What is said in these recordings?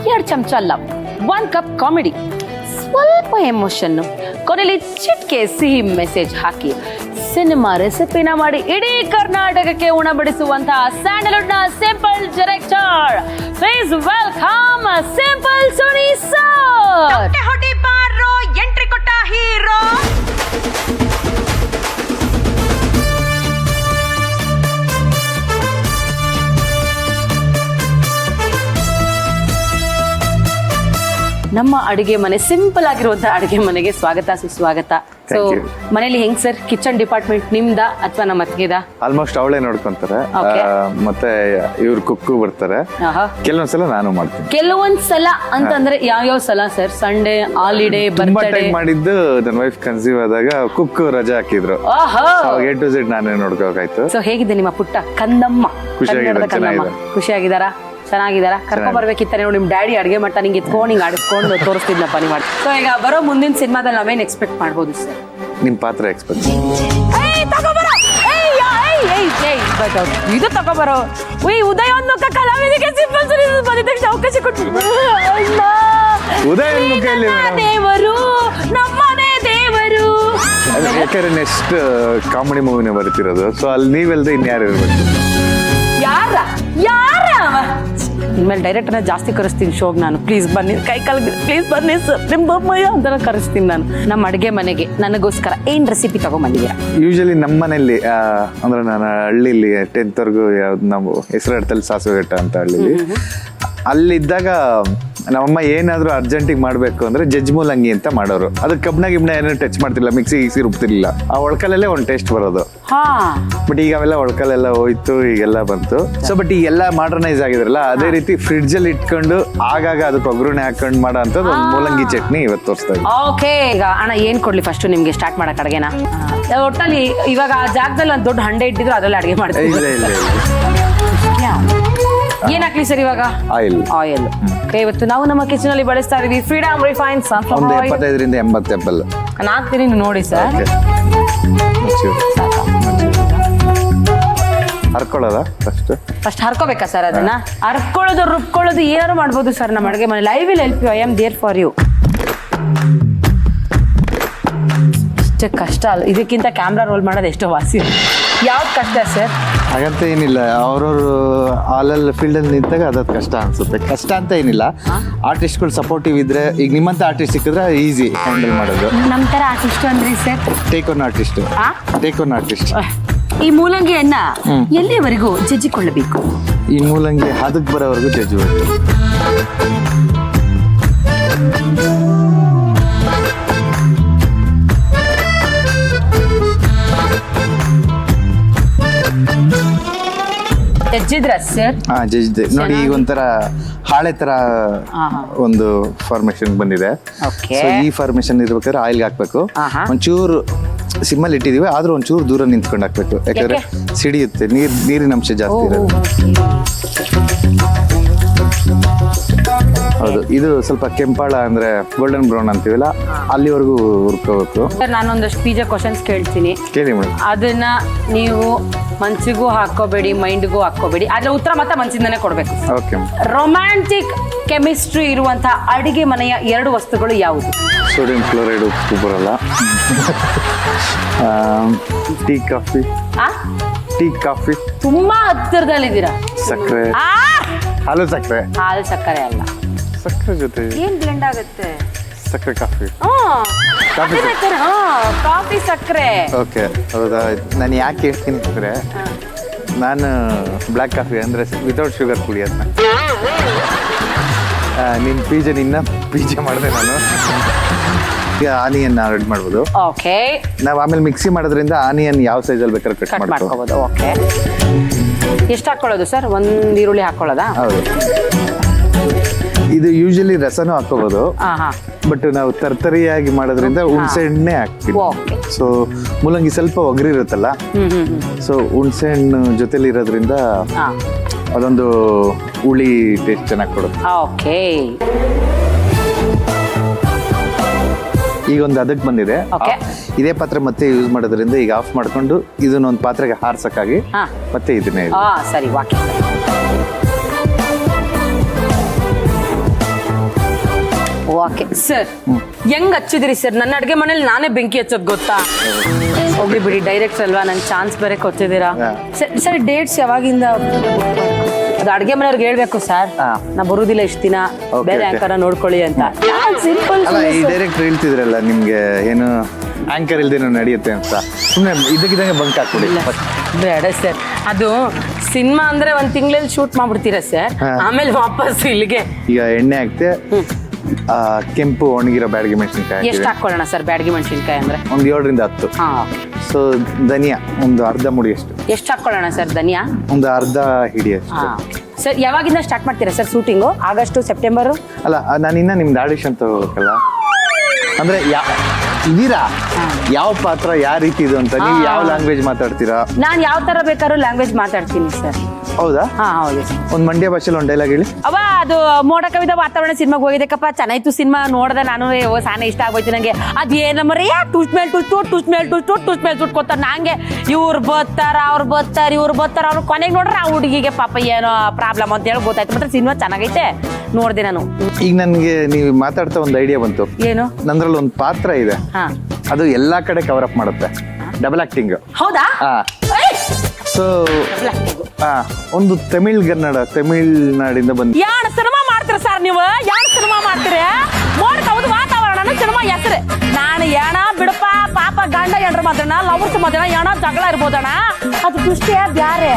2 ಚಮಚ love, 1 cup comedy, ಸ್ವಲ್ಪ emotion, ಕೊನೆಯಲ್ಲಿ ಚಿಟ್ಕೆ ಸಿಹಿ ಮೆಸೇಜ್ ಹಾಕಿ ಸಿನಿಮಾ ರೆಸಿಪಿನ ಮಾಡಿ ಇಡೀ ಕರ್ನಾಟಕಕ್ಕೆ ಉಣಬಡಿಸುವಂತಹ ಸ್ಯಾಂಡಲ್ವುಡ್ ನ simple director. Please welcome simple Suni sir. ಹೊಡಿ ಬಾರೋ ಎಂಟ್ರಿ ಕೊಟ್ಟ ಹೀರೋ. ನಮ್ಮ ಅಡಿಗೆ ಮನೆ, ಸಿಂಪಲ್ ಆಗಿರುವಂತಹ ಅಡಿಗೆ ಮನೆಗೆ ಸ್ವಾಗತ ಸುಸ್ವಾಗತ. ಸೊ ಮನೇಲಿ ಹೆಂಗ್ ಸರ್ ಕಿಚನ್ ಡಿಪಾರ್ಟ್ಮೆಂಟ್ ನಿಮ್ದ ಅಥವಾ ನಮ್ಮ ಅತ್ತಿಗೆದ? ಆಲ್ಮೋಸ್ಟ್ ಅವಳೇ ನೋಡ್ಕೊಂತಾರೆ. ಮತ್ತೆ ಇವ್ರು ಕುಕ್ಕು ಬರ್ತಾರೆ. ಕೆಲವೊಂದ್ಸಲ ನಾನು ಮಾಡ್ತೀನಿ. ಕೆಲವೊಂದ್ಸಲ ಅಂತಂದ್ರೆ ಯಾವ ಸಲ ಸರ್? ಸಂಡೇ, ಹಾಲಿಡೇ, ಬರ್ತ್ಡೇ ಮಾಡಿದ್ದು ನನ್ನ ವೈಫ್ ಕನ್ಸೀವ್ ಆದಾಗ ಕುಕ್ಕು ರಜೆ ಹಾಕಿದ್ರು. A to Z ನಾನೇ ನೋಡ್ಕೋಬೇಕಾಯ್ತು. ಸೊ ಹೇಗಿದೆ ನಿಮ್ಮ ಪುಟ್ಟ ಕಂದಮ್ಮ? ಖುಷಿಯಾಗಿದ್ದಾರಾ? ಚೆನ್ನಾಗಿದ್ದಾರಾ? ಕರ್ಕೊಂಡ್ ಬರ್ಬೇಕಿತ್ತಾನೆ ನೋಡಿ, ನಿಮ್ ಡ್ಯಾಡಿ ಅಡಿಗೆ ಮಾಡ್ತಾ ನಿಂಗೆ ಎತ್ಕೊಂಡು ಹಿಂಗ್ ಆಡಿಸ್ಕೊಂಡು ತೋರಿಸ್ತಿದ್ನಪ್ಪ ನೀವು. ಸೊ ಈಗ ಬರೋ ಮುಂದಿನ ಸಿನಿಮಾದಲ್ಲಿ ನಾವೇನ್ ಎಕ್ಸ್ಪೆಕ್ಟ್ ಮಾಡ್ಬೋದು ಸರ್? ನಿಮ್ ಪಾತ್ರ ಎಕ್ಸ್ಪೆಕ್ಟ್. ಇದು ತಗೋಬರೋ ಉದಯೋನ್ಮುಖ ಕಲಾವಿದಿಗೆ ಸಿಂಪಲ್ ಸುನಿ ಬಂದಿದ್ದ ತಕ್ಷಣ ಅವಕಾಶ ಕೊಟ್ಟು ಉದಯೋನ್ಮುಖ ದೇವರು, ನಮ್ಮನೆ ದೇವರು. ಯಾಕಂದ್ರೆ ನೆಕ್ಸ್ಟ್ ಕಾಮಿಡಿ ಮೂವಿನೇ ಬರ್ತಿರೋದು. ಸೊ ಅಲ್ಲಿ ನೀವೆಲ್ದೆ ಇನ್ಯಾರು ಇರ್ಬೇಕು? ಯಾರ ಇನ್ಮೇಲೆ ಡೈರೆಕ್ಟರ್ನ ಜಾಸ್ತಿ ಕರೆಸ್ತೀನಿ ಶೋಗ್ ನಾನು. ಪ್ಲೀಸ್ ಬನ್ನಿ, ಕೈ ಕಾಲ್ ಪ್ಲೀಸ್ ಬನ್ನಿ ಸರ್, ನಿಮ್ ಬೊಮ್ಮಯ್ಯ ಅಂತ ಕರೆಸ್ತೀನಿ ನಾನು. ನಮ್ಮ ಅಡುಗೆ ಮನೆಗೆ ನನಗೋಸ್ಕರ ಏನ್ ರೆಸಿಪಿ ತಗೊಂಡ್ಬಂದಿದ್ದೀರಾ? ಯೂಶಲಿ ನಮ್ಮ ಮನೇಲಿ ಅಂದ್ರೆ ನಾನು ಹಳ್ಳಿಲಿ 10th ವರೆಗೂ ಯಾವ್ದು ನಾವು ಹೆಸರಾಡ್ತಲ್ಲಿ ಸಾಸುವೆಘಟ್ಟ ಅಂತ ಹಳ್ಳಿಲಿ ಅಲ್ಲಿದ್ದಾಗ ನಮ್ಮಮ್ಮ ಏನಾದ್ರು ಅರ್ಜೆಂಟಿಗೆ ಮಾಡ್ಬೇಕು ಅಂದ್ರೆ ಜಜ್ಜ್ ಮೂಲಂಗಿ ಅಂತ ಮಾಡೋರು. ಅದಕ್ಕೆ ಕಬ್ಣ ಗಿಬ್ಣ ಏನಾದ್ರು ಟಚ್ ಮಾಡ್ತಿರ್ಲಿಲ್ಲ, ಮಿಕ್ಸಿ ರುಬ್ತಿರ್ಲಿಲ್ಲ. ಆ ಒಳ್ಕಲ್ಲೇ ಒಂದು ಟೇಸ್ಟ್ ಬರೋದು. ಬಟ್ ಈಗ ಅವೆಲ್ಲ ಒಳ್ಕಲೆಲ್ಲ ಹೋಯ್ತು, ಈಗೆಲ್ಲ ಬಂತು. ಸೊ ಬಟ್ ಈಗೆಲ್ಲ ಮಾಡರ್ನೈಸ್ ಆಗಿದ್ರಲ್ಲ, ಅದೇ ರೀತಿ ಫ್ರಿಡ್ಜ್ ಅಲ್ಲಿ ಇಟ್ಕೊಂಡು ಆಗಾಗ ಅದಕ್ಕೆ ಒಗ್ಗರಣೆ ಹಾಕೊಂಡು ಮಾಡೋ ಅಂತದ್ದು ಒಂದು ಮೂಲಂಗಿ ಚಟ್ನಿ ಇವತ್ತು ತೋರಿಸ್ತಾ ಇದ್ದೀನಿ. ಓಕೆ, ಈಗ ಅಣ್ಣ ಏನ್ ಕೊಡ್ಲಿ ಫಸ್ಟ್ ನಿಮ್ಗೆ ಸ್ಟಾರ್ಟ್ ಮಾಡಕ್ ಅಡ್ಗೆನ? ಒಟ್ಟಲ್ಲಿ ಇವಾಗ ಆ ಜಾಗದಲ್ಲಿ ಒಂದು ದೊಡ್ಡ ಹಂಡೆ ಇಟ್ಟಿದ್ರು ಅದ್ರಲ್ಲಿ ಅಡಿಗೆ ಮಾಡ್ತೀವಿ. ಇಲ್ಲ ಏನ್ ಹಾಕ್ಲಿ ಸರ್ ಇವಾಗ? ಆಯಿಲ್. ಇವತ್ತು ನಾವು ನಮ್ಮ ಕಿಚನ್ ಅಲ್ಲಿ ಬಳಸ್ತಾ ಇದೀವಿ ಫ್ರೀಡಮ್ ರಿಫೈನ್ಡ್ ಸನ್ಫ್ಲವರ್ ಆಯಿಲ್. 75 ರಿಂದ 80 ಎಪ್ಪಲ್ ನಾನು ಹಾಕ್ತೀನಿ, ನೀವು ನೋಡಿ ಸರ್. ಹರ್ಕೊಳ್ಳೋದ ಫಸ್ಟ್ ಹರ್ಕೋಬೇಕಾ ಸರ್? ಅದನ್ನ ಹರ್ಕೊಳ್ಳೋದು, ರುಬ್ಕೊಳ್ಳೋದು ಏನಾದ್ರು ಮಾಡ್ಬೋದು ಸರ್ ನಮ್ಮ ಅಡುಗೆ ಮನೆ. I will help you, I am there for you. ಇಷ್ಟು ಕಷ್ಟ ಅಲ್ಲ, ಇದಕ್ಕಿಂತ ಕ್ಯಾಮ್ರಾ ರೋಲ್ ಮಾಡೋದು ಎಷ್ಟೋ ವಾಸಿ. ಯಾವ್ದು ಕಷ್ಟ ಸರ್? ಹಾಗಂತ ಏನಿಲ್ಲ, ಅವ್ರವ್ರು ಹಾಲಲ್ಲಿ ಫೀಲ್ಡಲ್ಲಿ ನಿಂತಾಗ ಅದ್ ಕಷ್ಟ ಅನ್ಸುತ್ತೆ. ಕಷ್ಟ ಅಂತ ಏನಿಲ್ಲ, ಆರ್ಟಿಸ್ಟ್ಗಳು ಸಪೋರ್ಟಿವ್ ಇದ್ರೆ, ಈಗ ನಿಮ್ಮಂತ ಆರ್ಟಿಸ್ಟ್ ಸಿಕ್ಕಿದ್ರೆ ಈಸಿ ಹ್ಯಾಂಡಲ್ ಮಾಡೋದು. ನಮ್ಮ ತರ ಆರ್ಟಿಸ್ಟ್ ಅಂದ್ರೆ ಸರ್ ಟೇಕ್ ಆನ್ ಆರ್ಟಿಸ್ಟ್. ಈ ಮೂಲಂಗಿಯನ್ನ ಎಲ್ಲಿವರೆಗೂ ಜಜ್ಜಿಕೊಳ್ಳಬೇಕು? ಈ ಮೂಲಂಗಿ ಹದಕ್ ಬರೋವರೆಗೂ ಜಜ್ಜಬೇಕು. ಜಜ್ಜಿದ್ರ ಸರ್? ಜಜ್ಜಿದೆ ನೋಡಿ. ಈಗ ಒಂಥರ ಹಾಳೆ ತರ ಒಂದು ಫಾರ್ಮೇಶನ್ ಬಂದಿದೆ. ಸೊ ಈ ಫಾರ್ಮೇಶನ್ ಇರ್ಬೇಕಾದ್ರೆ ಆಯಿಲ್ ಹಾಕ್ಬೇಕು. ಒಂಚೂರು ಸಿಮ್ಮಲ್ಲಿ ಇಟ್ಟಿದೀವಿ, ಆದ್ರೂ ಒಂಚೂರು ದೂರ ನಿಂತ್ಕೊಂಡು ಹಾಕ್ಬೇಕು, ಯಾಕಂದ್ರೆ ಸಿಡಿಯುತ್ತೆ, ನೀರಿನ ಅಂಶ ಜಾಸ್ತಿ ಇರೋದು. ಹೌದು, ಇದು ಸ್ವಲ್ಪ ಕೆಂಪಾಳ ಅಂದ್ರೆ ಗೋಲ್ಡನ್ ಬ್ರೌನ್ ಅಂತೀವಲ್ಲ, ಅಲ್ಲಿವರೆಗೂ ಹುರ್ಕೋಬೇಕು. ನಾನೊಂದಷ್ಟು ಪಿಜ್ಜಾ ಕ್ವಶನ್ಸ್ ಕೇಳ್ತೀನಿ, ಕೇಳಿ ಮೇಡಮ್. ಅದನ್ನ ನೀವು ಮನ್ಸಿಗೂ ಹಾಕೋಬೇಡಿ, ಮೈಂಡ್ಗೂ ಹಾಕೋಬೇಡಿ, ಆದ್ರೆ ಉತ್ತರ ಮತ್ತೆ ಮನ್ಸಿಂದನೇ ಕೊಡ್ಬೇಕು. ಓಕೆ. ರೊಮ್ಯಾಂಟಿಕ್ ಕೆಮಿಸ್ಟ್ರಿ ಇರುವಂತಹ ಅಡಿಗೆ ಮನೆಯ 2 ವಸ್ತುಗಳು ಯಾವುದು? ಸೋಡಿಯಂ ಕ್ಲೋರೈಡ್, ಉಪ್ಪು ಬರಲ್ಲ. Tea coffee. ತುಂಬಾ ಹತ್ತಿರದಲ್ಲಿದ್ದೀರಾ. ಸಕ್ಕರೆ, ಹಾಲು ಸಕ್ಕರೆ ಅಲ್ಲ, ಸಕ್ಕರೆ ಜೊತೆ ಏನ್ ಬ್ಲೆಂಡ್ ಆಗುತ್ತೆ? ಸಕ್ಕರೆ ಕಾಫಿ. ಕಾಫಿ ಸಕ್ಕರೆ. ಓಕೆ, ಹೌದಾ? ನಾನು ಯಾಕೆ ಹೇಳ್ತೀನಿ ಅಂದ್ರೆ, ನಾನು ಬ್ಲ್ಯಾಕ್ ಕಾಫಿ ಅಂದ್ರೆ ವಿತೌಟ್ ಶುಗರ್ ಕುಡಿಯೋದ್ನ. ನಿನ್ನ ಪಿಜ್ಜಾ ಮಾಡಿದೆ ನಾನು. ಈಗ ಆನಿಯನ್ ಆಡ್ ಮಾಡ್ಬೋದು. ಓಕೆ. ನಾವು ಆಮೇಲೆ ಮಿಕ್ಸಿ ಮಾಡೋದ್ರಿಂದ ಆನಿಯನ್ ಯಾವ ಸೈಜಲ್ಲಿ ಬೇಕಾದ್ರೆ ಕಟ್ ಮಾಡ್ಕೋಬಹುದು. ಓಕೆ. ಎಷ್ಟು ಹಾಕೊಳ್ಳೋದು ಸರ್? 1 ಈರುಳ್ಳಿ ಹಾಕೊಳ್ಳೋದಾ? ಹೌದು. ಇದು ಯೂಶಲಿ ರಸನೂ ಹಾಕೋಬಹುದು, ಬಟ್ ನಾವು ತರ್ತರಿಯಾಗಿ ಮಾಡೋದ್ರಿಂದ ಹುಣಸೆ ಹಣ್ಣೆ ಹಾಕ್ತೀವಿ. ಸೊ ಮೂಲಂಗಿ ಸ್ವಲ್ಪ ಒಗರಿ ಇರುತ್ತಲ್ಲ, ಸೊ ಹುಣಸೆ ಹಣ್ಣು ಜೊತೆಲಿ ಇರೋದ್ರಿಂದ ಅದೊಂದು ಹುಳಿ ಟೇಸ್ಟ್ ಚೆನ್ನಾಗಿ ಕೊಡುತ್ತೆ. ಓಕೆ. ಈಗ ಒಂದು ಅದಕ್ಕೆ ಬಂದಿದೆ. ಇದೇ ಪಾತ್ರೆ ಮತ್ತೆ ಯೂಸ್ ಮಾಡೋದ್ರಿಂದ ಈಗ ಆಫ್ ಮಾಡ್ಕೊಂಡು ಇದನ್ನೊಂದು ಪಾತ್ರೆಗೆ ಹಾರ್ಸಕ್ಕಾಗಿ ಮತ್ತೆ ಇದನ್ನೇ. ಸರಿ, ವಾಕಿ. ಓಕೆ ಸರ್ ಹೆಂಗ್ ಹಚ್ಚಿದ್ರಿ ಸರ್? ನನ್ನ ಅಡ್ಗೆ ಮನೇಲಿ ನಾನೇ ಬೆಂಕಿ ಹಚ್ಚೋದ್ ಗೊತ್ತಾ? ಹೋಗ್ಲಿ ಬಿಡಿ, ಡೈರೆಕ್ಟ್ ಅಲ್ವಾ, ನನ್ ಚಾನ್ಸ್ ಬೇರೆ ಕೊಡ್ತಿದ್ದೀರಾ. ಸರ್ ಡೇಟ್ಸ್ ಯಾವಾಗಿಂದ? ಅದು ಅಡ್ಗೆ ಮನೆಯವ್ರಿಗೆ ಹೇಳ್ಬೇಕು ಸರ್, ನಾ ಬರುದಿಲ್ಲ ಇಷ್ಟ ದಿನ, ಬೇರೆ ಆಂಕರ್ ನೋಡ್ಕೊಳ್ಳಿ ಅಂತ. ಸಿಂಪಲ್. ಅಲ್ಲ, ಈ ಡೈರೆಕ್ಟರ್ ಹೇಳ್ತಿದ್ರಲ್ಲ ನಿಮ್ಗೆ ಏನು ಆಂಕರ್ ಇಲ್ದೇನೋ ನಡೆಯುತ್ತೆ ಅಂತ, ಸುಮ್ಮನೆ ಇದಕ್ಕಿದಂಗೆ ಬಂಕ್ ಹಾಕ್ಬಿಡಿ. ಬೇಡ ಸರ್, ಅದು ಸಿನಿಮಾ ಅಂದ್ರೆ ಒಂದ್ ತಿಂಗಳಲ್ಲಿ ಶೂಟ್ ಮಾಡ್ಬಿಡ್ತೀರಾ ಸರ್, ಆಮೇಲೆ ವಾಪಸ್ ಇಲ್ಲಿಗೆ. ಈಗ ಎಣ್ಣೆ ಹಾಕ್ತೆ, ಕೆಂಪು ಒಣಗಿರೋ ಬ್ಯಾಡಗಿ ಮೆಣಸಿನ್ಕಾಯಿ ಎಷ್ಟು ಹಾಕೊಳ್ಳೋಣ ಸರ್ ಬ್ಯಾಡಗಿ ಮೆಣಸಿನ್ಕಾಯಿ ಅಂದ್ರೆ? ಒಂದು 7 ರಿಂದ 10. ಹಾ. ಸೊ ಧನಿಯಾ ಒಂದು ಅರ್ಧ ಮುಡಿ ಅಷ್ಟು. ಎಷ್ಟು ಹಾಕೊಳ್ಳೋಣ ಸರ್ ಧನಿಯಾ? ಒಂದು ಅರ್ಧ ಹಿಡಿ ಅಷ್ಟು. ಸರ್ ಯಾವಾಗಿಂದ ಸ್ಟಾರ್ಟ್ ಮಾಡ್ತೀರಾ ಸರ್ ಶೂಟಿಂಗು? August, September? ಅಲ್ಲ, ನಾನು ಇನ್ನ ನಿಮ್ದು ಆಡಿಷನ್ ತಗೋಬೇಕಲ್ಲ, ಅಂದ್ರೆ ಇದೀರಾ ಯಾವ ಪಾತ್ರ ಯಾವ ರೀತಿ ಇದು ಅಂತ, ನೀವು ಯಾವ ಲ್ಯಾಂಗ್ವೇಜ್ ಮಾತಾಡ್ತೀರಾ? ನಾನು ಯಾವ ತರ ಬೇಕಾದ್ರೂ ಲ್ಯಾಂಗ್ವೇಜ್ ಮಾತಾಡ್ತೀನಿ ಸರ್. ಹೌದಾ? ಹಾ ಹೌದು. ಒಂದು ಮಂಡ್ಯ ಭಾಷೆಲಿ ಒಂದು ಡೈಲಾಗ್ ಹೇಳಿ. ಅವ ಅದು ಮೋಡ ಕವಿದ ವಾತಾವರಣ ಸಿನಿಮಾಗೆ ಹೋಗಿದ್ದಕ್ಕಪ್ಪ, ಚೆನ್ನಾಯ್ತು ಸಿನಿಮಾ, ನೋಡ್ದೆ ನಾನು, ಸಾನ ಇಷ್ಟ ಆಗೋಯ್ತು ನಂಗೆ. ಅದೇನಮ್ಮರಿ ಟುಸ್ಟ್ ಮೇಲೆ ಕೊಡ್ತಾರೆ ನಂಗೆ. ಇವ್ರು ಬರ್ತಾರ ಅವ್ರು ಬರ್ತಾರ ಅವ್ರು ಕೊನೆಗೆ ನೋಡ್ರೆ ಆ ಹುಡುಗಿಗೆ ಪಾಪ ಏನೋ ಪ್ರಾಬ್ಲಮ್ ಅಂತ ಹೇಳಿ ಗೊತ್ತಾಯ್ತು. ಮತ್ತೆ ಸಿನಿಮಾ ಚೆನ್ನಾಗೈತೆ, ನೋಡ್ದೆ ನಾನು. ಈಗ ನನ್ಗೆ ನೀವು ಮಾತಾಡ್ತಾ ಒಂದು ಐಡಿಯಾ ಬಂತು. ಏನು? ನಂದ್ರಲ್ಲಿ ಒಂದು ಪಾತ್ರ ಇದೆ, ಅದು ಎಲ್ಲಾ ಕಡೆ ಕವರ್ ಅಪ್ ಮಾಡುತ್ತೆ, ಡಬಲ್ ಆಕ್ಟಿಂಗ್. ಹೌದಾ? ಸೊ ಒಂದು ತಮಿಳ್ನಾಡಿಂದ ಬಂದು ಯಾಣ ಸಿನಿಮಾ ಮಾಡ್ತೀರ ಸರ್ ನೀವು? ಯಾಣ ಸಿನಿಮಾ ಮಾಡ್ತೀರಿ? ಮೋಡ ಕವಿದ ವಾತಾವರಣ ಸಿನಿಮಾ ಹೆಸರು. ನಾನು ಏಣ ಬಿಡಪ್ಪ, ಪಾಪ ಗಂಡ ಎಂಡ್ರ ಮಾತ್ರಣ, ಲವರ್ಸ್ ಮಾತ್ರಣ, ಏಣ ಜಗಳ ಇರ್ಬೋದಣ್ಣ, ಅದು ದೃಷ್ಟಿ ಬ್ಯಾರೆ.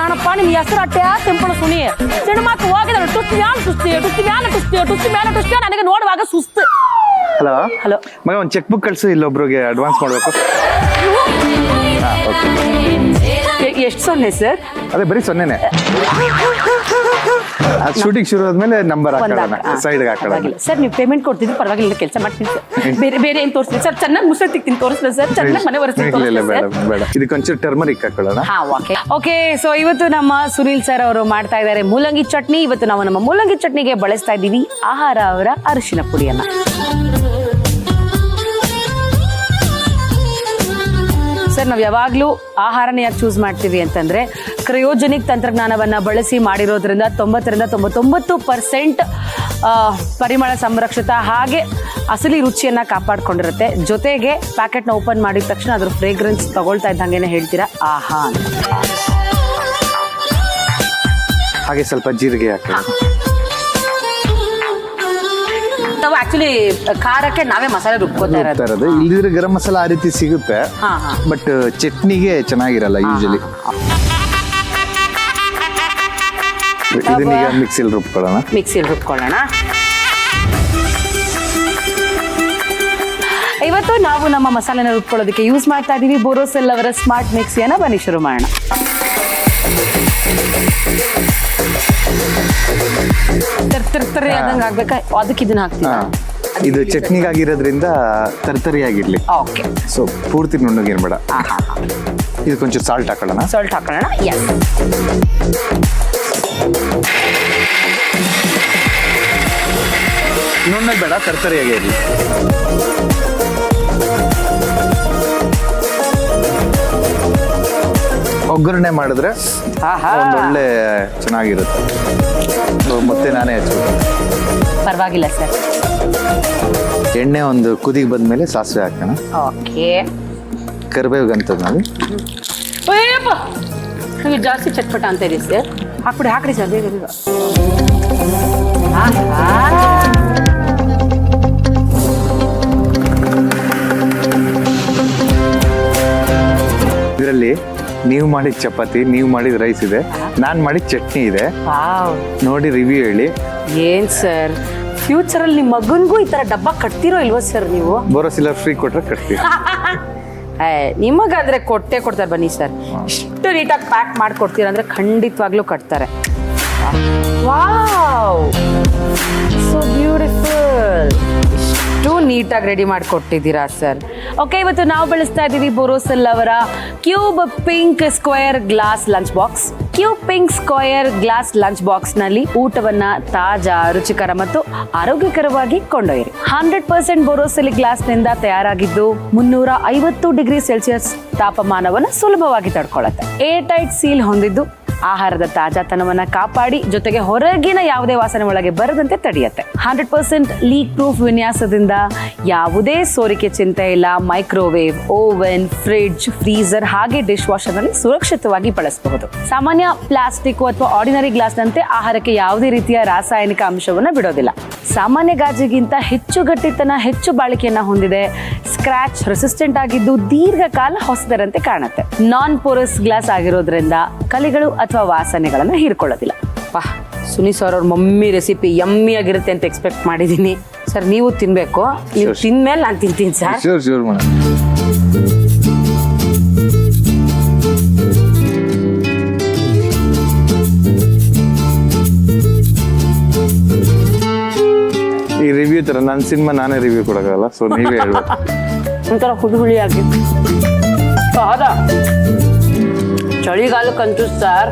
ಏನಪ್ಪ ನಿಮ್ ಹೆಸರು ಅಟ್ಟೆ ಸಿಂಪಲ್ ಸುನಿ. ಸಿನಿಮಾಕ್ಕೆ ಹೋಗಿದ ಟುಸ್ತಿ ನನಗೆ ನೋಡುವಾಗ ಸುಸ್ತು. ಹಲೋ ಮಗ, ಒಂದು ಚೆಕ್ ಬುಕ್ ಕಳ್ಸು, ಇಲ್ಲೊಬ್ರಿಗೆ ಅಡ್ವಾನ್ಸ್ ಮಾಡ್ಬೇಕು. ಎಷ್ಟು ಸೊನ್ನೆ ಸರ್? ಅದೇ ಬರೀ 0ನೇ. ಶೂಟಿಂಗ್ ಶುರು ಆದ್ಮೇಲೆ ನಂಬರ್ ಹಾಕೋಣ, ಸೈಡ್ ಹಾಕೋಣ. ಸರ್ ನೀವು ಪೇಮೆಂಟ್ ಕೊಡ್ತಿದ್ರು ಪರವಾಗಿಲ್ಲ, ಕೆಲಸ ಮಾಡ್ತೀನಿ ಸರ್. ಬೇರೆ ಏನ್ ತೋರಿಸ್ತೀನಿ ಸರ್? ಚೆನ್ನಾಗಿ ಮುಸೆ ತಿಕ್ತೀನಿ, ತೋರಿಸ್ಲ ಸರ್? ಚೆನ್ನಾಗಿ ಮನೆ ಬೇಡ ಬೇಡ, ಇದಕ್ಕೊಂಚೂರು ಟರ್ಮರಿಕ್ ಹಾಕೊಳ್ಳೋಣ. ಓಕೆ. ಸೊ ಇವತ್ತು ನಮ್ಮ ಸುನೀಲ್ ಸರ್ ಅವರು ಮಾಡ್ತಾ ಇದ್ದಾರೆ ಮೂಲಂಗಿ ಚಟ್ನಿ. ಇವತ್ತು ನಾವು ನಮ್ಮ ಮೂಲಂಗಿ ಚಟ್ನಿಗೆ ಬಳಸ್ತಾ ಇದ್ದೀವಿ ಆಹಾರ ಅವರ ಅರಿಶಿನ ಪುಡಿಯನ್ನ. ಸರ್ ನಾವು ಯಾವಾಗಲೂ ಆಹಾರನ ಯಾಕೆ ಚೂಸ್ ಮಾಡ್ತೀವಿ ಅಂತಂದ್ರೆ, ಕ್ರಯೋಜೆನಿಕ್ ತಂತ್ರಜ್ಞಾನವನ್ನು ಬಳಸಿ ಮಾಡಿರೋದ್ರಿಂದ 90 ರಿಂದ 99% ಪರಿಮಳ ಸಂರಕ್ಷಿತ, ಹಾಗೆ ಅಸಲಿ ರುಚಿಯನ್ನ ಕಾಪಾಡ್ಕೊಂಡಿರುತ್ತೆ. ಜೊತೆಗೆ ಪ್ಯಾಕೆಟ್ನ ಓಪನ್ ಮಾಡಿದ ತಕ್ಷಣ ಅದ್ರ ಫ್ರೇಗ್ರೆನ್ಸ್ ತಗೊಳ್ತಾ ಇದ್ದಂಗೆ ಹೇಳ್ತೀರಾ ಆಹಾ ಅಂತ. ಹಾಗೆ ಸ್ವಲ್ಪ ಜೀರಿಗೆ ಹಾಕೋಣ. ನಾವು ಆಕ್ಚುಲಿ ಖಾರಕ್ಕೆ ನಾವೇ ಮಸಾಲೆ ರುಬ್ಕೋತಾ ಇರೋದು. ಇಲ್ದಿದ್ರೆ ಗರಂ ಮಸಾಲ ಆ ರೀತಿ ಸಿಗುತ್ತೆ, ಬಟ್ ಚಟ್ನಿಗೆ ಚೆನ್ನಾಗಿರಲ್ಲ ಯೂಶಲಿ. ಇದನ್ನೀಗ ಮಿಕ್ಸಿಲಿ ರುಬ್ಕೊಳ್ಳೋಣ. ಇವತ್ತು ನಾವು ನಮ್ಮ ಮಸಾಲೆನ ರುಬ್ಕೊಳ್ಳೋದಕ್ಕೆ ಯೂಸ್ ಮಾಡ್ತಾ ಇದೀವಿ ಬೋರೋಸಿಲ್ ಅವರ ಸ್ಮಾರ್ಟ್ ಮಿಕ್ಸಿಯನ್ನ. ಬನ್ನಿ ಶುರು ಮಾಡೋಣ. ತರ್ತರಿ ಆದಂಗೆ ಆಗ್ಬೇಕಾ, ಅದಕ್ಕೆ ಇದನ್ನ ಹಾಕ್ತೀವಿ. ಇದು ಚಟ್ನಿಗಾಗಿರೋದ್ರಿಂದ ತರ್ತರಿ ಆಗಿರ್ಲಿ. ಓಕೆ. ಸೊ ಪೂರ್ತಿ ನುಣ್ಣಗೇನು ಬೇಡ. ಇದು ಕೊಂಚೂರು ಸಾಲ್ಟ್ ಹಾಕೊಳ್ಳೋಣ. ಎಸ್. ನುಣ್ಣಗೆ ಬೇಡ, ತರ್ತರಿಯಾಗೇ ಇರಲಿ. ಒಗ್ಗರಣೆ ಮಾಡಿದ್ರೆ ಒಂದೊಳ್ಳೆ ಚೆನ್ನಾಗಿರುತ್ತೆ. ಮತ್ತೆ ನಾನೇ ಹಚ್ಬೇಕು, ಪರವಾಗಿಲ್ಲ ಸರ್. ಎಣ್ಣೆ ಒಂದು ಕುದಿಗೆ ಬಂದ್ಮೇಲೆ ಸಾಸಿವೆ ಹಾಕೋಣ. ಓಕೆ. ಕರಿಬೇವಿಗಂತದ್ದು ನಾವು ನನಗೆ ಜಾಸ್ತಿ ಚಟ್ಪಟ ಅಂತ ಇದೆ ಸರ್. ಹಾಕ್ರಿ ಸರ್, ಬೇಗ ಬೇಗ. ಇದರಲ್ಲಿ ನೀವು ಮಾಡಿದ ಚಪಾತಿ, ನೀವು ಮಾಡಿದ ರೈಸ್ ಇದೆ, ನಾನು ಮಾಡಿದ ಚಟ್ನಿ ಇದೆ. ನೋಡಿ ರಿವ್ಯೂ ಹೇಳಿ. ಏನ್ ಸರ್, ಫ್ಯೂಚರ್ ಅಲ್ಲಿ ನಿಮ್ಮ ಮಗನ್ಗೂ ಈ ತರ ಡಬ್ಬ ಕಟ್ತಿರೋ ಇಲ್ವೋ ಸರ್ ನೀವು? ಬೋರೋಸಿಲ್ ಫ್ರೀ ಕೊಟ್ರೆ ಕಟ್ತೀವಿ. ನಿಮಗಾದ್ರೆ ಕೊಡ್ತಾರೆ ಬನ್ನಿ ಸರ್. ಇಷ್ಟು ನೀಟಾಗಿ ಪ್ಯಾಕ್ ಮಾಡ್ಕೊಡ್ತೀರ ಅಂದ್ರೆ ಖಂಡಿತವಾಗ್ಲೂ ಕಟ್ತಾರೆ. Wow, so beautiful. ಇಷ್ಟು ನೀಟಾಗಿ ರೆಡಿ ಮಾಡಿಕೊಟ್ಟಿದ್ದೀರಾ ಸರ್. ಓಕೆ, ಇವತ್ತು ನಾವು ಬಳಸ್ತಾ ಇದ್ದೀವಿ ಬೋರೋಸಿಲ್ ಅವರ cube pink square glass lunch box. Cube pink square glass lunch box ನಲ್ಲಿ ಊಟವನ್ನ ತಾಜಾ, ರುಚಿಕರ ಮತ್ತು ಆರೋಗ್ಯಕರವಾಗಿ ಕೊಂಡೊಯ್ಯಿರಿ. 100% ಬೋರೋಸಿಲ್ ಗ್ಲಾಸ್ ನಿಂದ ತಯಾರಾಗಿದ್ದು 350 ಡಿಗ್ರಿ ಸೆಲ್ಸಿಯಸ್ ತಾಪಮಾನವನ್ನು ಸುಲಭವಾಗಿ ತಡ್ಕೊಳ್ಳುತ್ತೆ. ಏರ್ ಟೈಟ್ ಸೀಲ್ ಹೊಂದಿದ್ದು ಆಹಾರದ ತಾಜಾತನವನ್ನ ಕಾಪಾಡಿ ಜೊತೆಗೆ ಹೊರಗಿನ ಯಾವುದೇ ವಾಸನೆ ಒಳಗೆ ಬರದಂತೆ ತಡೆಯುತ್ತೆ. 100% ಲೀಕ್ ಪ್ರೂಫ್ ವಿನ್ಯಾಸದಿಂದ ಯಾವುದೇ ಸೋರಿಕೆ ಚಿಂತೆ ಇಲ್ಲ. ಮೈಕ್ರೋವೇವ್, ಓವೆನ್, ಫ್ರಿಡ್ಜ್, ಫ್ರೀಸರ್ ಹಾಗೆ ಡಿಶ್ ವಾಷರ್ ನಲ್ಲಿ ಸುರಕ್ಷಿತವಾಗಿ ಬಳಸಬಹುದು. ಸಾಮಾನ್ಯ ಪ್ಲಾಸ್ಟಿಕ್ ಅಥವಾ ಆರ್ಡಿನರಿ ಗ್ಲಾಸ್ ನಂತೆ ಆಹಾರಕ್ಕೆ ಯಾವುದೇ ರೀತಿಯ ರಾಸಾಯನಿಕ ಅಂಶವನ್ನ ಬಿಡೋದಿಲ್ಲ. ಸಾಮಾನ್ಯ ಗಾಜಿಗಿಂತ ಹೆಚ್ಚು ಗಟ್ಟಿತನ, ಹೆಚ್ಚು ಬಾಳಿಕೆಯನ್ನ ಹೊಂದಿದೆ. ಸ್ಕ್ರಾಚ್ ರೆಸಿಸ್ಟೆಂಟ್ ಆಗಿದ್ದು ದೀರ್ಘಕಾಲ ಹೊಸದರಂತೆ ಕಾಣುತ್ತೆ. ನಾನ್ ಪೋರಸ್ ಗ್ಲಾಸ್ ಆಗಿರೋದ್ರಿಂದ ಕಲೆಗಳು ಅಥವಾ ವಾಸನೆಗಳನ್ನ ಹೀರ್ಕೊಳ್ಳೋದಿಲ್ಲ. ವಾಹ್, ಸುನಿ ಸರ್ ಅವ್ರ ಮಮ್ಮಿ ರೆಸಿಪಿ ಯಮ್ಮಿ ಆಗಿರುತ್ತೆ ಅಂತ ಎಕ್ಸ್ಪೆಕ್ಟ್ ಮಾಡಿದೀನಿ. ಸರ್ ನೀವು ತಿನ್ಬೇಕು, ನೀವು ತಿಂದ್ಮೇಲೆ ನಾನು ತಿಂತೀನಿ ಸರ್. Sure madam. ಈ ರಿವ್ಯೂ ತರ ನನ್ನ ಸಿನಿಮಾ ನಾನೇ ರಿವ್ಯೂ ಕೊಡೋಕ್ಕಲ್ಲ, ಸೊ ನೀವೇ ಹೇಳ್ಬೇಕು. ಒಂಥರ ಹುಳಿ ಆಗಿ ಹೌದಾ? ಚಳಿಗಾಲಕ್ಕಂತೂ ಸರ್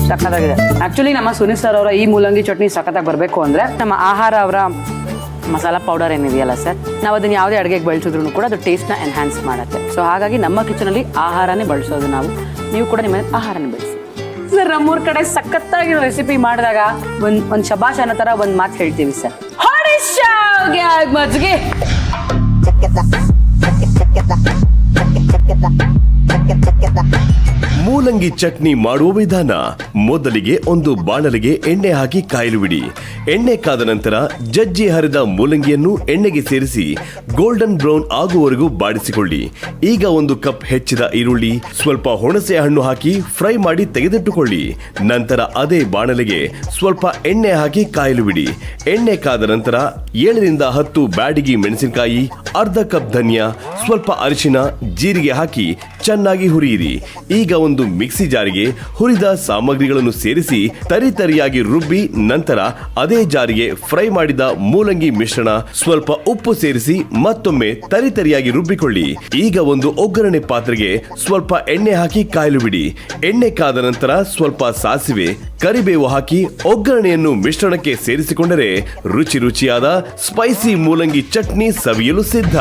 ಸಖತ್ತಾಗಿದೆ. ಆಕ್ಚುಲಿ ನಮ್ಮ ಸುನಿ ಸರ್ ಅವರ ಈ ಮೂಲಂಗಿ ಚಟ್ನಿ ಸಖತ್ತಾಗಿ ಬರಬೇಕು ಅಂದ್ರೆ ನಮ್ಮ ಆಹಾರ ಅವರ ಮಸಾಲಾ ಪೌಡರ್ ಏನಿದೆಯಲ್ಲ ಸರ್, ನಾವು ಅದನ್ನ ಯಾವುದೇ ಅಡುಗೆಗೆ ಬಳಸಿದ್ರು ಕೂಡ ಅದು ಟೇಸ್ಟ್ನ ಎನ್ಹ್ಯಾನ್ಸ್ ಮಾಡುತ್ತೆ. ಸೊ ಹಾಗಾಗಿ ನಮ್ಮ ಕಿಚನಲ್ಲಿ ಆಹಾರನೇ ಬಳಸೋದು ನಾವು. ನೀವು ಕೂಡ ನಿಮ್ಮ ಆಹಾರನೇ ಬಳಸಿ ಸರ್. ನಮ್ಮೂರ ಕಡೆ ಸಖತ್ತಾಗಿ ರೆಸಿಪಿ ಮಾಡಿದಾಗ ಒಂದ್ ಶಬಾಷ್ ಅನ್ನೋ ತರ ಒಂದ್ ಮಾತು ಹೇಳ್ತೀವಿ ಸರ್. ಮಜ್ಜಿಗೆ ಮೂಲಂಗಿ ಚಟ್ನಿ ಮಾಡುವ ವಿಧಾನ: ಮೊದಲಿಗೆ ಒಂದು ಬಾಣಲಿಗೆ ಎಣ್ಣೆ ಹಾಕಿ ಕಾಯಲು ಬಿಡಿ. ಎಣ್ಣೆ ಕಾದ ನಂತರ ಜಜ್ಜಿ ಹರಿದ ಮೂಲಂಗಿಯನ್ನು ಎಣ್ಣೆಗೆ ಸೇರಿಸಿ ಗೋಲ್ಡನ್ ಬ್ರೌನ್ ಆಗುವವರೆಗೂ ಬಾಡಿಸಿಕೊಳ್ಳಿ. ಈಗ 1 ಕಪ್ ಹೆಚ್ಚಿದ ಈರುಳ್ಳಿ, ಸ್ವಲ್ಪ ಹುಣಸೆ ಹಣ್ಣು ಹಾಕಿ ಫ್ರೈ ಮಾಡಿ ತೆಗೆದಿಟ್ಟುಕೊಳ್ಳಿ. ನಂತರ ಅದೇ ಬಾಣಲಿಗೆ ಸ್ವಲ್ಪ ಎಣ್ಣೆ ಹಾಕಿ ಕಾಯಲು ಬಿಡಿ. ಎಣ್ಣೆ ಕಾದ ನಂತರ 7 ರಿಂದ 10 ಬ್ಯಾಡಗಿ ಮೆಣಸಿನಕಾಯಿ, ಅರ್ಧ ಕಪ್ ಧನಿಯಾ, ಸ್ವಲ್ಪ ಅರಿಶಿನ, ಜೀರಿಗೆ ಹಾಕಿ ಚೆನ್ನಾಗಿ ಹುರಿಯಿರಿ. ಈಗ ಒಂದು ಮಿಕ್ಸಿ ಜಾರಿಗೆ ಹುರಿದ ಸಾಮಗ್ರಿಗಳನ್ನು ಸೇರಿಸಿ ತರಿತರಿಯಾಗಿ ರುಬ್ಬಿ ನಂತರ ಅದೇ ಜಾರಿಗೆ ಫ್ರೈ ಮಾಡಿದ ಮೂಲಂಗಿ ಮಿಶ್ರಣ, ಸ್ವಲ್ಪ ಉಪ್ಪು ಸೇರಿಸಿ ಮತ್ತೊಮ್ಮೆ ತರಿತರಿಯಾಗಿ ರುಬ್ಬಿಕೊಳ್ಳಿ. ಈಗ ಒಂದು ಒಗ್ಗರಣೆ ಪಾತ್ರೆಗೆ ಸ್ವಲ್ಪ ಎಣ್ಣೆ ಹಾಕಿ ಕಾಯಲು ಬಿಡಿ. ಎಣ್ಣೆ ಕಾದ ನಂತರ ಸ್ವಲ್ಪ ಸಾಸಿವೆ, ಕರಿಬೇವು ಹಾಕಿ ಒಗ್ಗರಣೆಯನ್ನು ಮಿಶ್ರಣಕ್ಕೆ ಸೇರಿಸಿಕೊಂಡರೆ ರುಚಿಯಾದ ಸ್ಪೈಸಿ ಮೂಲಂಗಿ ಚಟ್ನಿ ಸವಿಯಲು ಸಿದ್ಧ.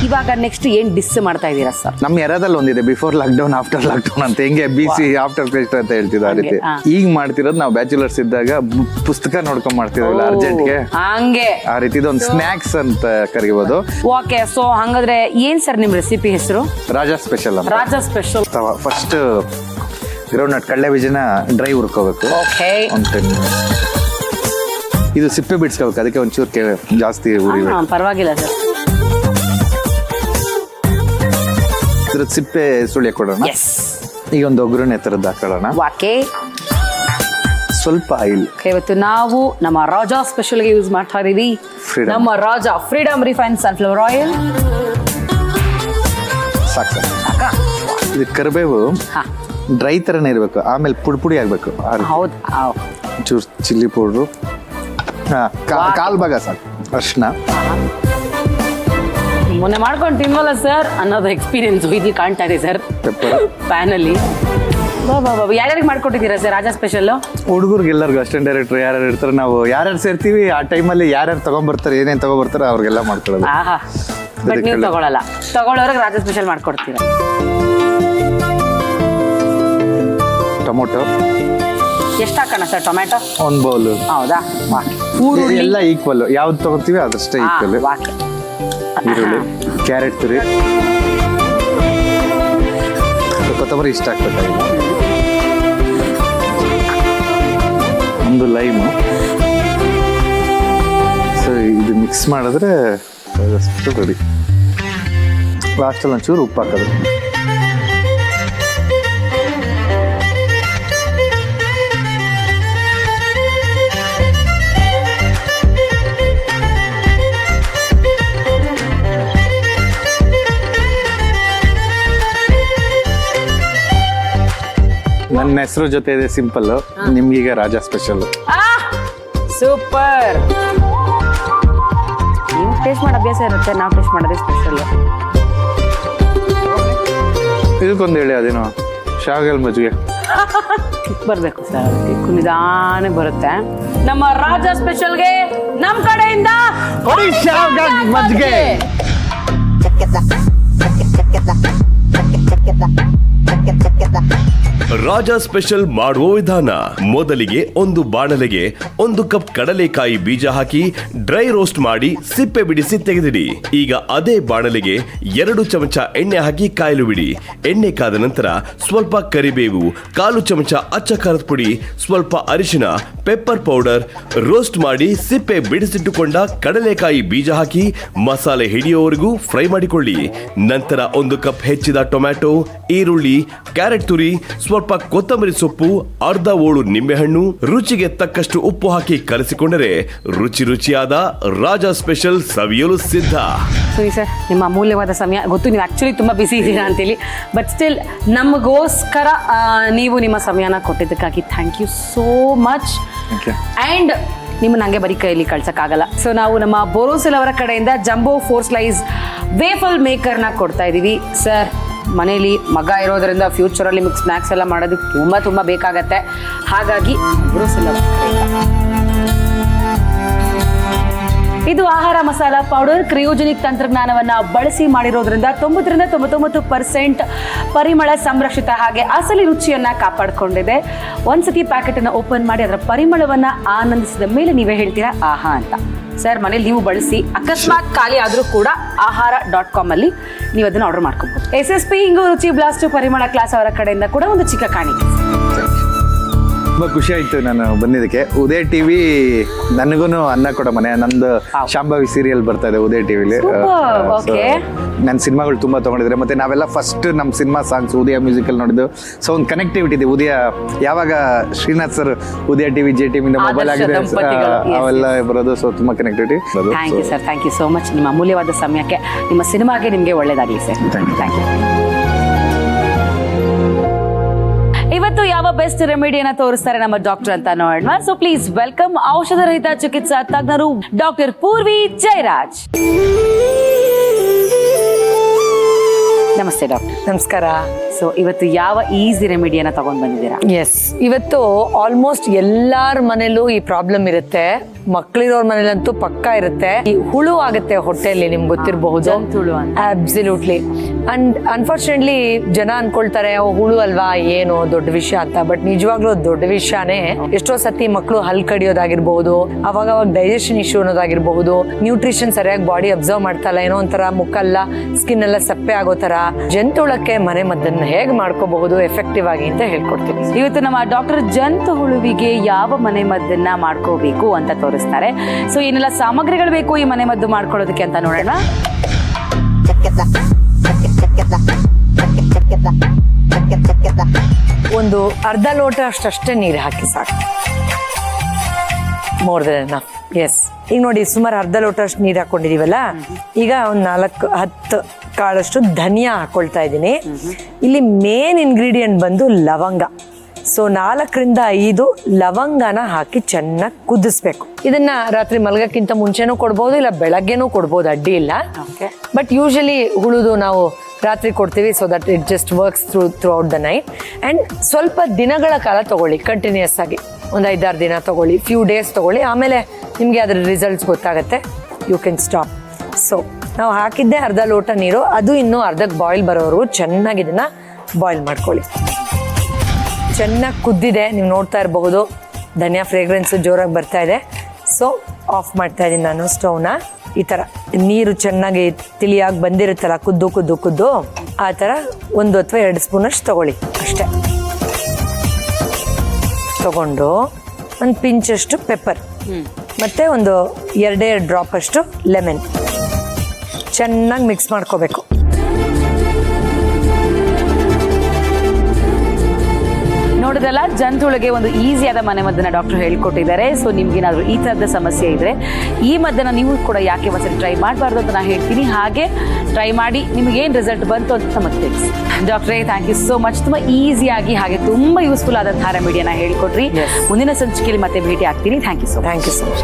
ಇವಾಗ ನೆಕ್ಸ್ಟ್ ಏನ್ ಡಿಸ್ ಮಾಡ್ತಾ ಇದ್ದೀರಾ ಸರ್? ನಮ್ಮ ಎರಾದಲ್ಲಿ ಒಂದಿದೆ, ಬಿಫೋರ್ ಲಾಕ್ಡೌನ್ ಆಫ್ಟರ್ ಲಾಕ್ಡೌನ್ ಅಂತ, ಹೆಂಗೆ BC ಆಫ್ಟರ್ ಫೆಸ್ಟ್ ಅಂತ ಹೇಳ್ತಿದ್ದ ಆ ರೀತಿ. ಈಗ ಮಾಡ್ತಿರೋದು ನಾವು ಬ್ಯಾಚುಲರ್ಸ್ ಇದ್ದಾಗ ಪುಸ್ತಕ ನೋಡ್ಕೊಂಡ್ ಮಾಡ್ತಿದ್ವಲ್ಲ ಅರ್ಜೆಂಟ್ಗೆ, ಹಂಗೆ ಆ ರೀತಿ ಒಂದು ಸ್ನಾಕ್ಸ್ ಅಂತ ಕರಿಬಹುದು. ಓಕೆ, ಸೊ ಹಂಗಾದ್ರೆ ಏನ್ ಸರ್ ನಿಮ್ ರೆಸಿಪಿ ಹೆಸರು? ರಾಜಾ ಸ್ಪೆಷಲ್ ಅಂತ. Raja special. First ground nut ಕಡಲೆ ಬೀಜನ ಡ್ರೈ ಹುರ್ಕೋಬೇಕು. ಓಕೆ, ಒಂದು 10 minutes. ಇದು ಸಿಪ್ಪೆ ಬಿಡಿಸ್ಕೋಬೇಕು, ಅದಕ್ಕೆ ಒಂಚೂರು ಜಾಸ್ತಿ ಉರಿಬೇಕು. ಪರವಾಗಿಲ್ಲ ಸರ್. ಇದ್ರದ್ದು ಸಿಪ್ಪೆ ಸುಳಿಯ ಕೊಡೋಣ. ಈಗ ಒಂದು ಒಗ್ಗರಣೆ ಥರದ್ದು ಹಾಕೊಳ್ಳೋಣ. ಓಕೆ, ಸ್ವಲ್ಪ ಆಯಿಲ್. ಇವತ್ತು ನಾವು ನಮ್ಮ ರಾಜಾ ಸ್ಪೆಷಲ್ಗೆ ಯೂಸ್ ಮಾಡ್ತಾ ಇದೀವಿ ನಮ್ಮ Raja freedom refined sunflower oil. ಸಾಕು. ಇದು ಕರಿಬೇವು ಡ್ರೈ ಥರನೇ ಇರಬೇಕು, ಆಮೇಲೆ ಪುಡಿ ಆಗ್ಬೇಕು. ಹೌದು. ಚೂರು ಚಿಲ್ಲಿ ಪೌಡ್ರು, ಕಾಲ್ ಭಾಗ ಸಾಕು. ಅರ್ಶಿನ ಮೊನ್ನೆ ಮಾಡ್ಕೊಂಡು ತಿನ್ವಲ್ಲ ಸರ್ ಅನ್ನೋದು ಎಕ್ಸ್ಪೀರಿಯನ್ಸ್ ಇಲ್ಲಿ ಕಾಣ್ತಾ ಇದೆ ಸರ್ ಪ್ಯಾನ್ ಅಲ್ಲಿ. ಯಾರ್ಯಾರಿಗೆ ಮಾಡ್ಕೊಟ್ಟಿದ್ದೀರಾ ಸರ್ ರಾಜಾ ಸ್ಪೆಷಲ್? ಹುಡುಗರಿಗೆ ಎಲ್ಲರಿಗೂ ಅಸಿಸ್ಟೆಂಟ್ ಡೈರೆಕ್ಟರ್ ಯಾರ್ಯಾರು ಇರ್ತಾರೆ, ನಾವು ಯಾರ್ಯಾರು ಸೇರ್ತೀವಿ ಆ ಟೈಮಲ್ಲಿ ಯಾರ್ಯಾರು ತಗೊಂಡ್ಬರ್ತಾರೆ, ಏನೇನು ತಗೊಂಡ್ಬರ್ತಾರೆ ಅವ್ರಿಗೆಲ್ಲ ಮಾಡ್ಕೊಳ್ಳೋದು. ಬಟ್ ನೀವು ತಗೊಳಲ್ಲ, ತಗೊಳ್ಳೋರಿಗೆ ರಾಜಾ ಸ್ಪೆಷಲ್ ಮಾಡ್ಕೊಡ್ತೀರಾ. ಟೊಮೊಟೊ ಎಷ್ಟು ಹಾಕೋಣ ಸರ್? Tomato 1 bowl. ಹೌದಾ? ಎಲ್ಲ ಈಕ್ವಲ್, ಯಾವ್ದು ತಗೋತೀವಿ ಅದಷ್ಟೇ ಈಕ್ವಲ್. ಈರುಳ್ಳಿ, ಕ್ಯಾರೆಟ್ ತುರಿ, ಕೊತ್ತಂಬರಿ ಇಷ್ಟ ಹಾಕ್ಬೇಕಾಗಿಲ್ಲ, ಒಂದು ಲೈಮು. ಸೊ ಇದು ಮಿಕ್ಸ್ ಮಾಡಿದ್ರೆ ಅದಷ್ಟು ರೆಡಿ. ಲಾಸ್ಟಲ್ಲಿ ಒಂಚೂರು ಉಪ್ಪು ಹಾಕೋದು. ನನ್ನ ಹೆಸರು ಜೊತೆ ಇದೆ ಸಿಂಪಲ್, ನಿಮ್ಗೀಗ ರಾಜಾ ಸ್ಪೆಷಲ್. ಸೂಪರ್. ನೀವು ಟೇಸ್ಟ್ ಮಾಡೋ ಅಭ್ಯಾಸ ಇರುತ್ತೆ, ನಾವು ಟೇಸ್ಟ್ ಮಾಡೋದೇ ಸ್ಪೆಷಲ್. ಇದಕ್ಕೊಂದು ಹೇಳಿ, ಅದೇನೋ ಶಾವಿಗೆ ಮಜ್ಜಿಗೆ ಬರ್ಬೇಕು ಸರ್, ನಿಧಾನ ಬರುತ್ತೆ. ನಮ್ಮ ರಾಜಾ ಸ್ಪೆಷಲ್ಗೆ ನಮ್ಮ ಕಡೆಯಿಂದ ಶಾವಿಗೆ ಮಜ್ಜಿಗೆ. ರಾಜ ಸ್ಪೆಷಲ್ ಮಾಡುವ ವಿಧಾನ. ಮೊದಲಿಗೆ ಒಂದು ಬಾಣಲೆಗೆ 1 ಕಪ್ ಕಡಲೆಕಾಯಿ ಬೀಜ ಹಾಕಿ ಡ್ರೈ ರೋಸ್ಟ್ ಮಾಡಿ ಸಿಪ್ಪೆ ಬಿಡಿಸಿ ತೆಗೆದಿಡಿ. ಈಗ ಅದೇ ಬಾಣಲೆಗೆ 2 ಚಮಚ ಎಣ್ಣೆ ಹಾಕಿ ಕಾಯಲು ಬಿಡಿ. ಎಣ್ಣೆ ಕಾದ ನಂತರ ಸ್ವಲ್ಪ ಕರಿಬೇವು, 1/4 ಚಮಚ ಅಚ್ಚ ಖಾರದ ಪುಡಿ, ಸ್ವಲ್ಪ ಅರಿಶಿನ, ಪೆಪ್ಪರ್ ಪೌಡರ್, ರೋಸ್ಟ್ ಮಾಡಿ ಸಿಪ್ಪೆ ಬಿಡಿಸಿಟ್ಟುಕೊಂಡ ಕಡಲೆಕಾಯಿ ಬೀಜ ಹಾಕಿ ಮಸಾಲೆ ಹಿಡಿಯುವವರೆಗೂ ಫ್ರೈ ಮಾಡಿಕೊಳ್ಳಿ. ನಂತರ 1 ಕಪ್ ಹೆಚ್ಚಿದ ಟೊಮ್ಯಾಟೊ, ಈರುಳ್ಳಿ, ಕ್ಯಾರೆಟ್ ತುರಿ, ಸ್ವಲ್ಪ ಕೊತ್ತಂಬರಿ ಸೊಪ್ಪು, ಅರ್ಧ ಓಳು ನಿಂಬೆಹಣ್ಣು, ರುಚಿಗೆ ತಕ್ಕಷ್ಟು ಉಪ್ಪು ಹಾಕಿ ಕಲಸಿಕೊಂಡರೆ ರುಚಿಯಾದ ರಾಜ ಸ್ಪೆಷಲ್ ಸವಿಯಲು ಸಿದ್ಧ. ಸರಿ ಸರ್, ನಿಮ್ಮ ಅಮೂಲ್ಯವಾದ ಸಮಯ ಗೊತ್ತು, ನೀವು ಆ್ಯಕ್ಚುಲಿ ತುಂಬ ಬಿಸಿ ಇದ್ದೀರಾ ಅಂತೇಳಿ, ಬಟ್ ಸ್ಟಿಲ್ ನಮಗೋಸ್ಕರ ನೀವು ನಿಮ್ಮ ಸಮಯನ ಕೊಟ್ಟಿದ್ದಕ್ಕಾಗಿ thank you so much. And ನಿಮ್ಮನ್ನ ಹಂಗೆ ಬರೀ ಕೈಯಲ್ಲಿ ಕಳ್ಸೋಕ್ಕಾಗಲ್ಲ. ಸೊ ನಾವು ನಮ್ಮ ಬೋರೋಸಿಲ್ ಅವರ ಕಡೆಯಿಂದ ಜಂಬೋ 4 ಸ್ಲೈಸ್ ವೇಫಲ್ ಮೇಕರ್ನ ಕೊಡ್ತಾ ಇದ್ದೀವಿ. ಸರ್, ಮನೇಲಿ ಮಗ ಇರೋದ್ರಿಂದ ಫ್ಯೂಚರಲ್ಲಿ ನಿಮಗೆ ಸ್ನ್ಯಾಕ್ಸ್ ಎಲ್ಲ ಮಾಡೋದಕ್ಕೆ ತುಂಬ ಬೇಕಾಗತ್ತೆ. ಹಾಗಾಗಿ ಬೋರೋಸಿಲ್ ಅವರ ಕಡೆಯಿಂದ ಇದು ಆಹಾರ ಮಸಾಲಾ ಪೌಡರ್ ಕ್ರಿಯೋಜೆನಿಕ್ ತಂತ್ರಜ್ಞಾನವನ್ನ ಬಳಸಿ ಮಾಡಿರೋದ್ರಿಂದ 90-99% ಪರಿಮಳ ಸಂರಕ್ಷಿತ ಹಾಗೆ ಅಸಲಿ ರುಚಿಯನ್ನ ಕಾಪಾಡಿಕೊಂಡಿದೆ. ಒಂದ್ಸತಿ ಪ್ಯಾಕೆಟ್ ಅನ್ನ ಓಪನ್ ಮಾಡಿ ಅದರ ಪರಿಮಳವನ್ನ ಆನಂದಿಸಿದ ಮೇಲೆ ನೀವೇ ಹೇಳ್ತೀರಾ ಆಹಾ ಅಂತ. ಸರ್, ಮನೇಲಿ ನೀವು ಬಳಸಿ, ಅಕಸ್ಮಾತ್ ಖಾಲಿ ಆದ್ರೂ ಕೂಡ ahara.com ಅಲ್ಲಿ ನೀವು ಅದನ್ನ ಆರ್ಡರ್ ಮಾಡ್ಕೋಬಹುದು. SSP ಇಂಗು ರುಚಿ ಬ್ಲಾಸ್ಟ್ ಪರಿಮಳ ಕ್ಲಾಸ್ ಅವರ ಕಡೆಯಿಂದ ಕೂಡ ಒಂದು ಚಿಕ್ಕ ಕಾಣಿಕೆ. ತುಂಬ ಖುಷಿ ಆಯ್ತು ನಾನು ಬಂದಿದ್ದಕ್ಕೆ. ಉದಯ ಟಿವಿ ನನಗೂ ಅನ್ನ ಕೊಡೋ ಮನೆ. ನಂದು ಶಾಂಭವಿ ಸೀರಿಯಲ್ ಬರ್ತಾ ಇದೆ ಉದಯ ಟಿವಿಲಿ. ನನ್ನ ಸಿನಿಮಾಗಳು ತುಂಬ ತೊಗೊಂಡಿದ್ರೆ, ಮತ್ತೆ ನಾವೆಲ್ಲ ಫಸ್ಟ್ ನಮ್ಮ ಸಿನಿಮಾ ಸಾಂಗ್ಸ್ ಉದಯ ಮ್ಯೂಸಿಕಲ್ ನೋಡಿದ್ದು. ಸೊ ಒಂದು ಕನೆಕ್ಟಿವಿಟಿ ಇದೆ. ಉದಯ ಯಾವಾಗ ಶ್ರೀನಾಥ್ ಸರ್ ಉದಯ ಟಿವಿ ಜೆ ಟಿವಿಯಿಂದ ಮೊಬೈಲ್ ಆಗಿದೆ ಅವೆಲ್ಲ ಬರೋದು. ಸೊ ತುಂಬ connectivity. Thank you sir, thank you so much. ನಿಮ್ಮ ಅಮೂಲ್ಯವಾದ ಸಮಯಕ್ಕೆ, ನಿಮ್ಮ ಸಿನಿಮಾಗೆ ನಿಮಗೆ ಒಳ್ಳೇದಾಗಲಿ ಸರ್. Thank you. ಇವತ್ತು ಯಾವ ಬೆಸ್ಟ್ ರೆಮಿಡಿಯನ್ನ ತೋರಿಸ್ತಾರೆ ನಮ್ಮ ಡಾಕ್ಟರ್ ಅಂತ ನೋಡೋಣ. ಸೊ ಪ್ಲೀಸ್ ವೆಲ್ಕಮ್ ಔಷಧ ರಹಿತ ಚಿಕಿತ್ಸಾ ತಜ್ಞರು ಡಾಕ್ಟರ್ ಪೂರ್ವಿ ಜಯರಾಜ್. ನಮಸ್ತೆ ಡಾಕ್ಟರ್. ನಮಸ್ಕಾರ. ಸೊ ಇವತ್ತು ಯಾವ ಈಸಿ ರೆಮಿಡಿಯನ್ನ ತಗೊಂಡ್ ಬಂದಿದ್ದೀರಾ? ಎಸ್, ಇವತ್ತು ಆಲ್ಮೋಸ್ಟ್ ಎಲ್ಲಾರ ಮನೇಲೂ ಈ ಪ್ರಾಬ್ಲಮ್ ಇರುತ್ತೆ. ಮಕ್ಕಳಿರೋರ್ ಮನೇಲಂತೂ ಪಕ್ಕಾ ಇರುತ್ತೆ. ಈ ಹುಳು ಆಗುತ್ತೆ ಹೊಟ್ಟೆಯಲ್ಲಿ, ನಿಮ್ಗೆ ಗೊತ್ತಿರಬಹುದು. ಜಂತುಳು ಅಂತ. ಅಬ್ಸಲ್ಯೂಟ್ಲಿ. ಅಂಡ್ ಅನ್ಫಾರ್ಚುನೇಟ್ಲಿ ಜನ ಅನ್ಕೊಳ್ತಾರೆ ಹುಳು ಅಲ್ವಾ, ಏನು ದೊಡ್ಡ ವಿಷಯ ಅಂತ. ಬಟ್ ನಿಜವಾಗ್ಲೂ ದೊಡ್ಡ ವಿಷಯನೇ. ಎಷ್ಟೋ ಸತಿ ಮಕ್ಕಳು ಹಲ್ ಕಡಿಯೋದಾಗಿರ್ಬಹುದು, ಅವಾಗ ಡೈಜೆಷನ್ ಇಶ್ಯೂ ಅನ್ನೋದಾಗಿರ್ಬಹುದು, ನ್ಯೂಟ್ರಿಷನ್ ಸರಿಯಾಗಿ ಬಾಡಿ ಅಬ್ಸರ್ವ್ ಮಾಡ್ತಾ ಇಲ್ಲ, ಏನೋ ಒಂಥರ ಮುಖಲ್ಲ ಸ್ಕಿನ್ ಎಲ್ಲ ಸಪ್ಪೆ ಆಗೋ ತರ. ಜಂತುಳಕ್ಕೆ ಮನೆ ಮದ್ದನ್ನ ಹೇಗೆ ಮಾಡ್ಕೋಬಹುದು ಎಫೆಕ್ಟಿವ್ ಆಗಿ ಅಂತ ಹೇಳ್ಕೊಡ್ತೀನಿ. ಇವತ್ತು ನಮ್ಮ ಡಾಕ್ಟರ್ ಜಂತು ಹುಳುವಿಗೆ ಯಾವ ಮನೆ ಮದ್ದನ್ನ ಮಾಡ್ಕೋಬೇಕು ಅಂತ ತೋರಿಸ್ತಾರೆ. ಸೊ ಏನೆಲ್ಲ ಸಾಮಗ್ರಿಗಳು ಬೇಕು ಈ ಮನೆ ಮದ್ದು ಮಾಡ್ಕೊಳ್ಳೋದಕ್ಕೆ ಅಂತ ನೋಡೋಣ. ಒಂದು ಅರ್ಧ ಲೋಟ ಅಷ್ಟೇ ನೀರು ಹಾಕಿ ಸಾಕು. More than enough. ಎಸ್, ಈಗ ನೋಡಿ ಸುಮಾರು ಅರ್ಧ ಲೋಟ ಅಷ್ಟು ನೀರು ಹಾಕೊಂಡಿದೀವಲ್ಲ, ಈಗ ಒಂದು 4-10 ಕಾಳಷ್ಟು ಧನಿಯಾ ಹಾಕೊಳ್ತಾ ಇದ್ದೀನಿ. ಇಲ್ಲಿ ಮೇನ್ ಇಂಗ್ರೀಡಿಯೆಂಟ್ ಬಂದು ಲವಂಗ. ಸೊ 4-5 ಲವಂಗನ ಹಾಕಿ ಚೆನ್ನಾಗಿ ಕುದಿಸ್ಬೇಕು. ಇದನ್ನ ರಾತ್ರಿ ಮಲಗಕ್ಕಿಂತ ಮುಂಚೆನೂ ಕೊಡ್ಬೋದು, ಇಲ್ಲ ಬೆಳಗ್ಗೆನೂ ಕೊಡ್ಬೋದು, ಅಡ್ಡಿ ಇಲ್ಲ. ಬಟ್ ಯೂಶಲಿ ಹುಳುದು ನಾವು ರಾತ್ರಿ ಕೊಡ್ತೀವಿ, so that it just works through out the night. And ಸ್ವಲ್ಪ ದಿನಗಳ ಕಾಲ ತಗೊಳ್ಳಿ, ಕಂಟಿನ್ಯೂಸ್ ಆಗಿ ಒಂದು 5-6 ದಿನ ತಗೊಳ್ಳಿ, ಫ್ಯೂ ಡೇಸ್ ತಗೊಳ್ಳಿ. ಆಮೇಲೆ ನಿಮಗೆ ಅದ್ರ ರಿಸಲ್ಟ್ಸ್ ಗೊತ್ತಾಗುತ್ತೆ, ಯು ಕ್ಯಾನ್ ಸ್ಟಾಪ್. ಸೊ ನಾವು ಹಾಕಿದ್ದೆ ಅರ್ಧ ಲೋಟ ನೀರು, ಅದು ಇನ್ನೂ ಅರ್ಧಕ್ಕೆ ಬಾಯ್ಲ್ ಬರೋವರೆಗೂ ಚೆನ್ನಾಗಿ ಇದನ್ನ ಬಾಯ್ಲ್ ಮಾಡ್ಕೊಳ್ಳಿ. ಚೆನ್ನಾಗಿ ಕುದ್ದಿದೆ, ನೀವು ನೋಡ್ತಾ ಇರಬಹುದು. ಧನಿಯಾ ಫ್ರೇಗ್ರೆನ್ಸ್ ಜೋರಾಗಿ ಬರ್ತಾ ಇದೆ. ಸೊ ಆಫ್ ಮಾಡ್ತಾ ಇದ್ದೀನಿ ನಾನು ಸ್ಟವ್ನ. ಈ ಥರ ನೀರು ಚೆನ್ನಾಗಿ ತಿಳಿಯಾಗಿ ಬಂದಿರುತ್ತಲ್ಲ, ಕುದ್ದು ಆ ಥರ 1 ಅಥವಾ 2 ಸ್ಪೂನಷ್ಟು ತಗೊಳ್ಳಿ ಅಷ್ಟೇ. ತಗೊಂಡು ಒಂದು ಪಿಂಚಷ್ಟು ಪೆಪ್ಪರ್ ಮತ್ತು ಒಂದು 2 ಡ್ರಾಪ್ ಅಷ್ಟು ಲೆಮನ್ ಚೆನ್ನಾಗಿ ಮಿಕ್ಸ್ ಮಾಡ್ಕೋಬೇಕು. ನೋಡಿದ್ರಲ್ಲ, ಜಂತುಳಿಗೆ ಒಂದು ಈಸಿಯಾದ ಮನೆ ಮದ್ದನ್ನ ಡಾಕ್ಟರ್ ಹೇಳ್ಕೊಟ್ಟಿದ್ದಾರೆ. ಸೊ ನಿಮ್ಗೇನಾದ್ರೂ ಈ ಥರದ ಸಮಸ್ಯೆ ಇದ್ರೆ ಈ ಮದ್ದನ್ನ ನೀವು ಕೂಡ ಯಾಕೆ ಒಂದ್ಸರಿ ಟ್ರೈ ಮಾಡಬಾರ್ದು ಅಂತ ನಾನು ಹೇಳ್ತೀನಿ. ಹಾಗೆ ಟ್ರೈ ಮಾಡಿ ನಿಮಗೇನು ರಿಸಲ್ಟ್ ಬಂತು ಅಂತ ನಮಗೆ ತಿಳಿಸಿ. ಡಾಕ್ಟ್ರೇ, ಥ್ಯಾಂಕ್ ಯು ಸೋ ಮಚ್. ತುಂಬ ಈಸಿಯಾಗಿ ಹಾಗೆ ತುಂಬ ಯೂಸ್ಫುಲ್ ಆದಂತಹ ರೆಮಿಡಿಯನ್ನ ಹೇಳ್ಕೊಟ್ರಿ. ಮುಂದಿನ ಸಂಚಿಕೆಯಲ್ಲಿ ಮತ್ತೆ ಭೇಟಿ ಆಗ್ತೀನಿ. Thank you so much.